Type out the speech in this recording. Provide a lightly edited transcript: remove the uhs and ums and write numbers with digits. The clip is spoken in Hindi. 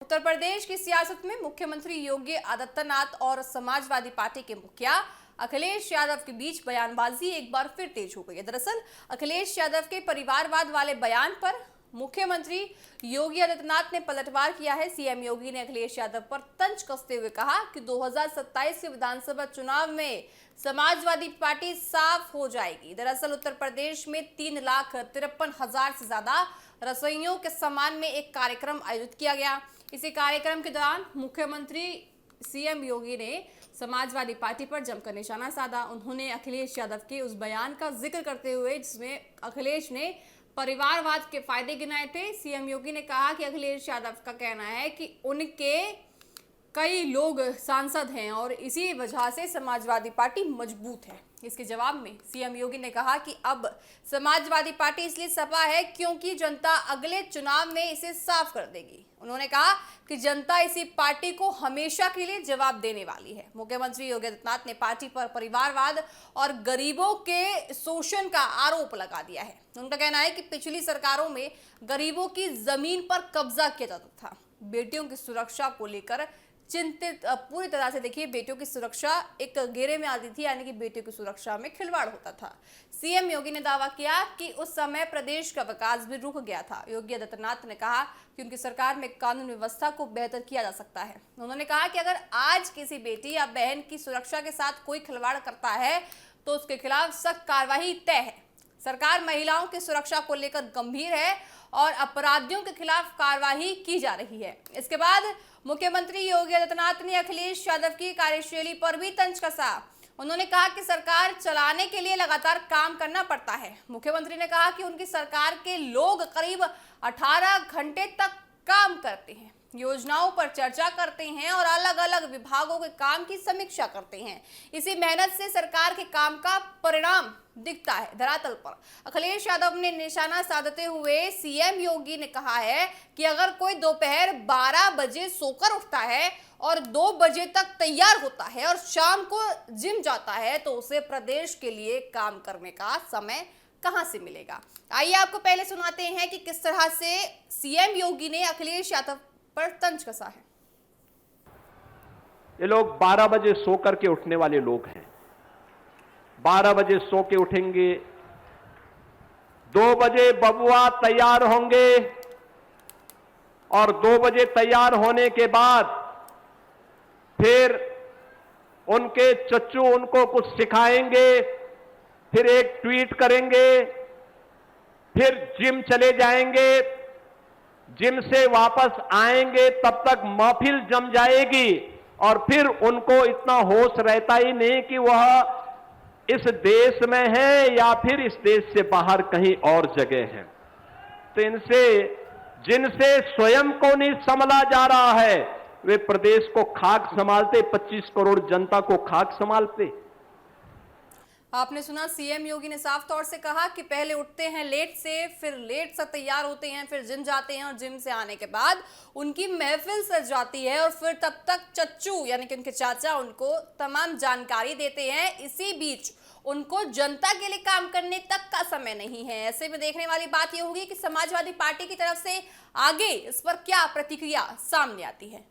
उत्तर प्रदेश की सियासत में मुख्यमंत्री योगी आदित्यनाथ और समाजवादी पार्टी के मुखिया अखिलेश यादव के बीच बयानबाजी एक बार फिर तेज हो गई है। दरअसल अखिलेश यादव के परिवारवाद वाले बयान पर मुख्यमंत्री योगी आदित्यनाथ ने पलटवार किया है। सीएम योगी ने अखिलेश यादव पर तंज कसते हुए कहा कि 2027 के विधानसभा चुनाव में समाजवादी पार्टी साफ हो जाएगी। दरअसल उत्तर प्रदेश में 3,53,000 से ज्यादा रसोइयों के सम्मान में एक कार्यक्रम आयोजित किया गया। इसी कार्यक्रम के दौरान मुख्यमंत्री सीएम योगी ने समाजवादी पार्टी पर जमकर निशाना साधा। उन्होंने अखिलेश यादव के उस बयान का जिक्र करते हुए जिसमें अखिलेश ने परिवारवाद के फायदे गिनाए थे। सीएम योगी ने कहा कि अखिलेश यादव का कहना है कि उनके कई लोग सांसद हैं और इसी वजह से समाजवादी पार्टी मजबूत है। इसके जवाब में सीएम योगी ने कहा कि अब समाजवादी पार्टी इसलिए सपा है क्योंकि जनता अगले चुनाव में इसे साफ कर देगी। उन्होंने कहा कि जनता इसी पार्टी को हमेशा के लिए जवाब देने वाली है। मुख्यमंत्री योगी आदित्यनाथ ने पार्टी पर परिवारवाद और गरीबों के शोषण का आरोप लगा दिया है। उनका कहना है कि पिछली सरकारों में गरीबों की जमीन पर कब्जा किया जाता था। बेटियों की सुरक्षा को लेकर चिंतित पूरी तरह से देखिए, बेटियों की सुरक्षा एक घेरे में आती थी, यानी कि बेटियों की सुरक्षा में खिलवाड़ होता था। सीएम योगी ने दावा किया कि उस समय प्रदेश का विकास भी रुक गया था। योगी आदित्यनाथ ने कहा कि उनकी सरकार में कानून व्यवस्था को बेहतर किया जा सकता है। उन्होंने कहा कि अगर आज किसी बेटी या बहन की सुरक्षा के साथ कोई खिलवाड़ करता है तो उसके खिलाफ सख्त कार्रवाई तय है। सरकार महिलाओं की सुरक्षा को लेकर गंभीर है और अपराधियों के खिलाफ कार्रवाई की जा रही है। इसके बाद मुख्यमंत्री योगी आदित्यनाथ ने अखिलेश यादव की कार्यशैली पर भी तंज कसा। उन्होंने कहा कि सरकार चलाने के लिए लगातार काम करना पड़ता है। मुख्यमंत्री ने कहा कि उनकी सरकार के लोग करीब 18 घंटे तक काम करते हैं, योजनाओं पर चर्चा करते हैं और अलग अलग विभागों के काम की समीक्षा करते हैं। इसी मेहनत से सरकार के काम का परिणाम दिखता है धरातल पर। अखिलेश यादव ने निशाना साधते हुए सीएम योगी ने कहा है कि अगर कोई दोपहर 12 बजे सोकर उठता है और 2 बजे तक तैयार होता है और शाम को जिम जाता है तो उसे प्रदेश के लिए काम करने का समय कहां से मिलेगा। आइए आपको पहले सुनाते हैं कि किस तरह से सीएम योगी ने अखिलेश यादव पर तंज कसा है। ये लोग 12 बजे सो करके उठने वाले लोग हैं। 12 बजे सो के उठेंगे, 2 बजे बबुआ तैयार होंगे और 2 बजे तैयार होने के बाद फिर उनके चच्चू उनको कुछ सिखाएंगे, फिर एक ट्वीट करेंगे, फिर जिम चले जाएंगे, जिम से वापस आएंगे तब तक महफिल जम जाएगी और फिर उनको इतना होश रहता ही नहीं कि वह इस देश में है या फिर इस देश से बाहर कहीं और जगह है। तो इनसे जिनसे स्वयं को नहीं संभाला जा रहा है वे प्रदेश को खाक संभालते, 25 करोड़ जनता को खाक संभालते। आपने सुना, सीएम योगी ने साफ तौर से कहा कि पहले उठते हैं लेट से, फिर लेट से तैयार होते हैं, फिर जिम जाते हैं और जिम से आने के बाद उनकी महफिल सज जाती है और फिर तब तक चच्चू यानी कि उनके चाचा उनको तमाम जानकारी देते हैं। इसी बीच उनको जनता के लिए काम करने तक का समय नहीं है। ऐसे में देखने वाली बात यह होगी कि समाजवादी पार्टी की तरफ से आगे इस पर क्या प्रतिक्रिया सामने आती है।